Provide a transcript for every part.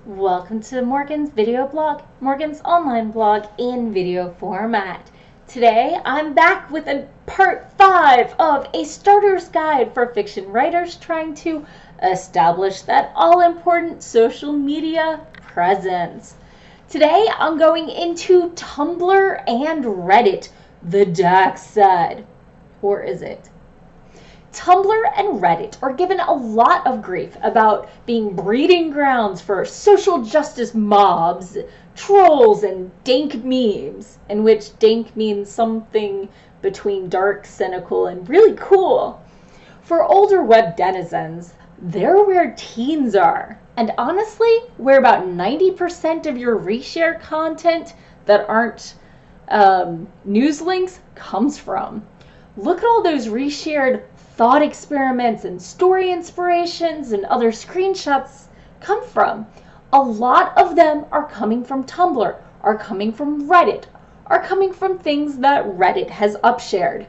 Welcome to Morgan's video blog, Morgan's online blog in video format. Today I'm back with a part 5 of a starter's guide for fiction writers trying to establish that all-important social media presence. Today I'm going into Tumblr and Reddit, the dark side. Or is it? Tumblr and Reddit are given a lot of grief about being breeding grounds for social justice mobs, trolls, and dank memes, in which dank means something between dark, cynical, and really cool. For older web denizens, they're where teens are, and honestly, where about 90% of your reshare content that aren't news links comes from. Look at all those reshared thought experiments and story inspirations and other screenshots come from. A lot of them are coming from Tumblr, are coming from Reddit, are coming from things that Reddit has upshared.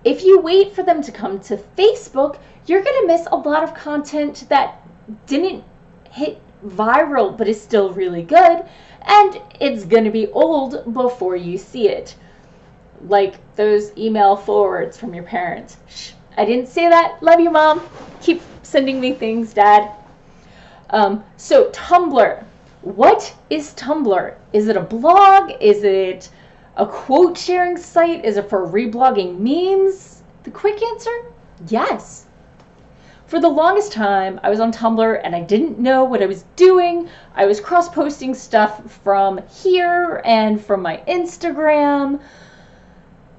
If you wait for them to come to Facebook, you're going to miss a lot of content that didn't hit viral but is still really good, and it's going to be old before you see it. Like those email forwards from your parents. Shh, I didn't say that. Love you, Mom. Keep sending me things, Dad. So Tumblr. What is Tumblr? Is it a blog? Is it a quote sharing site? Is it for reblogging memes? The quick answer, yes. For the longest time, I was on Tumblr and I didn't know what I was doing. I was cross-posting stuff from here and from my Instagram.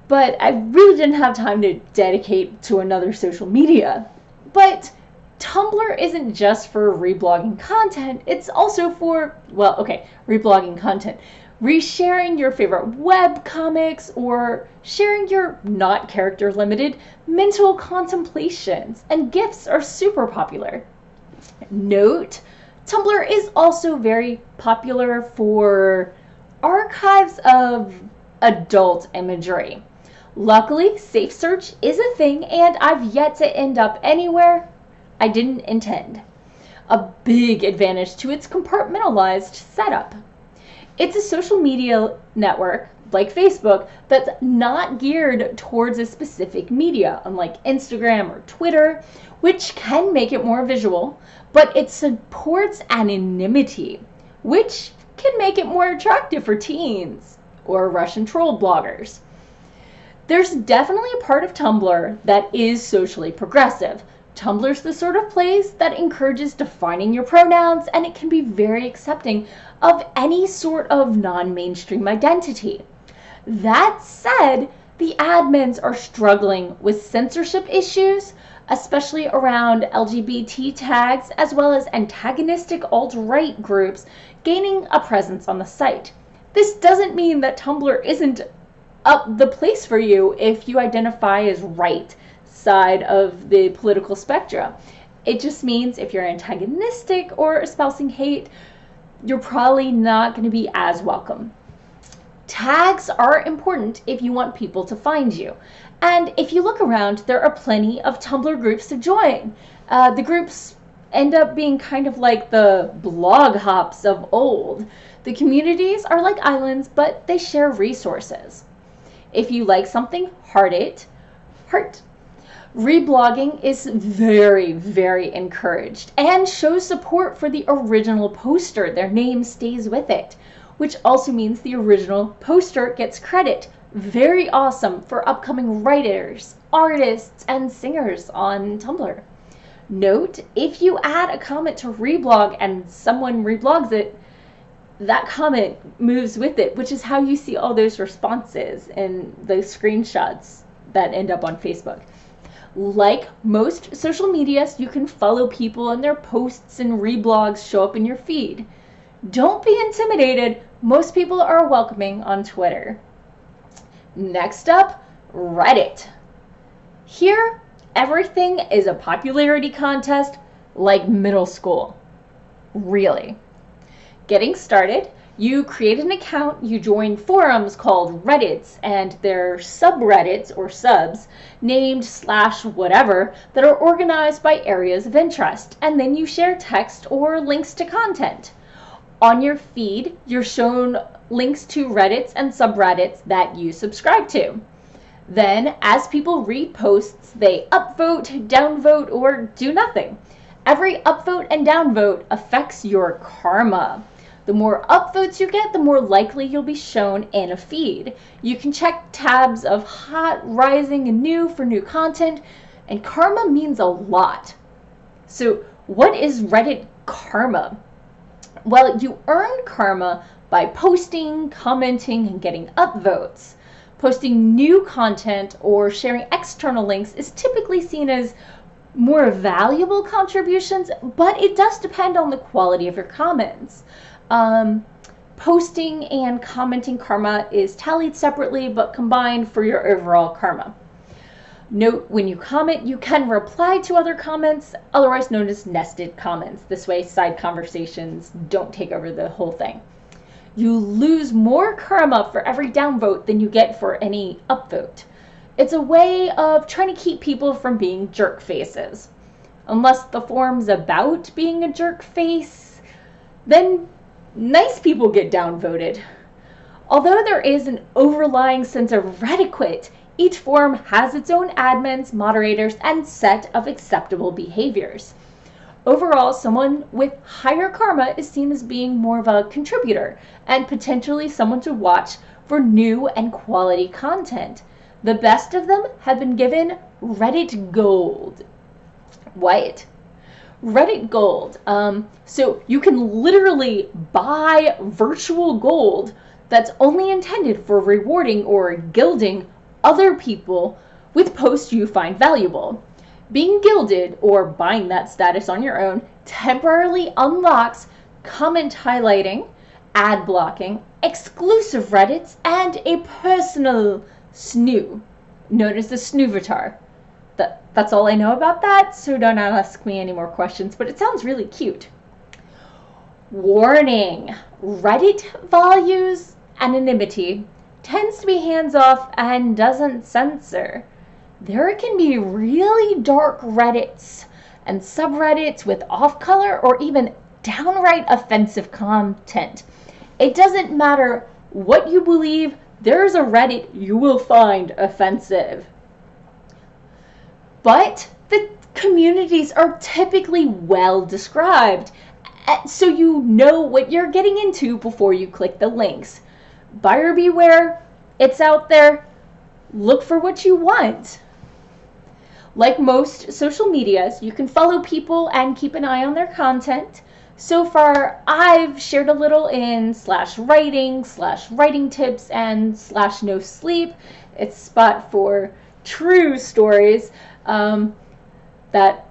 But I really didn't have time to dedicate to another social media. But Tumblr isn't just for reblogging content, it's also for, reblogging content. Resharing your favorite web comics or sharing your not character limited mental contemplations and GIFs are super popular. Note, Tumblr is also very popular for archives of adult imagery. Luckily, safe search is a thing, and I've yet to end up anywhere I didn't intend. A big advantage to its compartmentalized setup. It's a social media network, like Facebook, that's not geared towards a specific media, unlike Instagram or Twitter, which can make it more visual, but it supports anonymity, which can make it more attractive for teens or Russian troll bloggers. There's definitely a part of Tumblr that is socially progressive. Tumblr's the sort of place that encourages defining your pronouns, and it can be very accepting of any sort of non-mainstream identity. That said, the admins are struggling with censorship issues, especially around LGBT tags, as well as antagonistic alt-right groups gaining a presence on the site. This doesn't mean that Tumblr isn't up the place for you if you identify as right side of the political spectrum. It just means if you're antagonistic or espousing hate, you're probably not going to be as welcome. Tags are important if you want people to find you. And if you look around, there are plenty of Tumblr groups to join. The groups end up being kind of like the blog hops of old. The communities are like islands, but they share resources. If you like something, heart it. Reblogging is very, very encouraged and shows support for the original poster. Their name stays with it, which also means the original poster gets credit. Very awesome for upcoming writers, artists, and singers on Tumblr. Note, if you add a comment to reblog and someone reblogs it, that comment moves with it, which is how you see all those responses and those screenshots that end up on Facebook. Like most social medias, you can follow people and their posts and reblogs show up in your feed. Don't be intimidated. Most people are welcoming on Twitter. Next up, Reddit. Here, everything is a popularity contest like middle school. Really. Getting started, You create an account, you join forums called Reddits and their subreddits or subs named /whatever that are organized by areas of interest, and then you share text or links to content. On your feed, you're shown links to Reddits and subreddits that you subscribe to. Then, as people read posts, they upvote, downvote, or do nothing. Every upvote and downvote affects your karma. The more upvotes you get, the more likely you'll be shown in a feed. You can check tabs of hot, rising, and new for new content, and karma means a lot. So what is Reddit karma? Well, you earn karma by posting, commenting, and getting upvotes. Posting new content or sharing external links is typically seen as more valuable contributions, but it does depend on the quality of your comments. Posting and commenting karma is tallied separately but combined for your overall karma. Note, when you comment, you can reply to other comments, otherwise known as nested comments. This way, side conversations don't take over the whole thing. You lose more karma for every downvote than you get for any upvote. It's a way of trying to keep people from being jerk faces. Unless the forum's about being a jerk face, then nice people get downvoted. Although there is an overlying sense of Retiquette, each forum has its own admins, moderators, and set of acceptable behaviors. Overall, someone with higher karma is seen as being more of a contributor and potentially someone to watch for new and quality content. The best of them have been given Reddit Gold. What? Reddit Gold. So you can literally buy virtual gold that's only intended for rewarding or gilding other people with posts you find valuable. Being gilded, or buying that status on your own, temporarily unlocks comment highlighting, ad blocking, exclusive Reddits, and a personal snoo, known as the Snoovatar. That's all I know about that, so don't ask me any more questions, but it sounds really cute. Warning! Reddit values anonymity, tends to be hands-off, and doesn't censor. There can be really dark Reddits and subreddits with off-color or even downright offensive content. It doesn't matter what you believe, there's a Reddit you will find offensive. But the communities are typically well described, so you know what you're getting into before you click the links. Buyer beware, it's out there, look for what you want. Like most social medias, you can follow people and keep an eye on their content. So far, I've shared a little in /writing tips and /no sleep. It's a spot for true stories that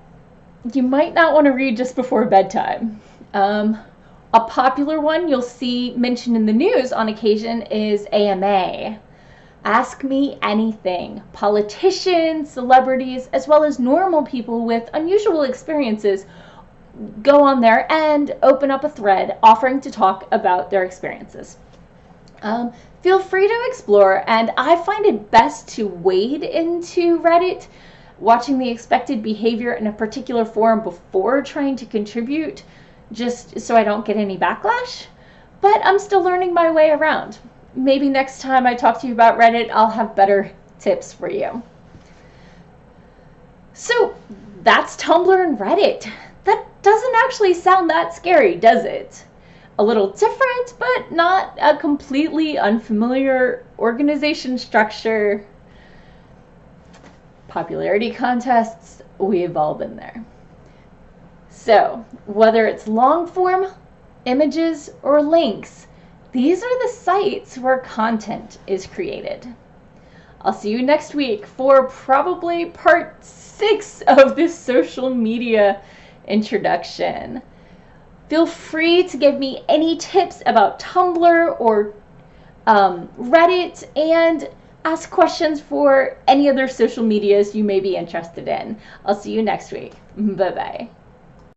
you might not want to read just before bedtime. A popular one you'll see mentioned in the news on occasion is AMA. Ask Me Anything. Politicians, celebrities, as well as normal people with unusual experiences go on there and open up a thread offering to talk about their experiences. Feel free to explore, and I find it best to wade into Reddit, watching the expected behavior in a particular forum before trying to contribute, just so I don't get any backlash. But I'm still learning my way around. Maybe next time I talk to you about Reddit, I'll have better tips for you. So that's Tumblr and Reddit. That doesn't actually sound that scary, does it? A little different, but not a completely unfamiliar organization structure. Popularity contests, we've all been there. So, whether it's long form, images, or links, these are the sites where content is created. I'll see you next week for probably part 6 of this social media introduction. Feel free to give me any tips about Tumblr or Reddit, and ask questions for any other social medias you may be interested in. I'll see you next week. Bye-bye.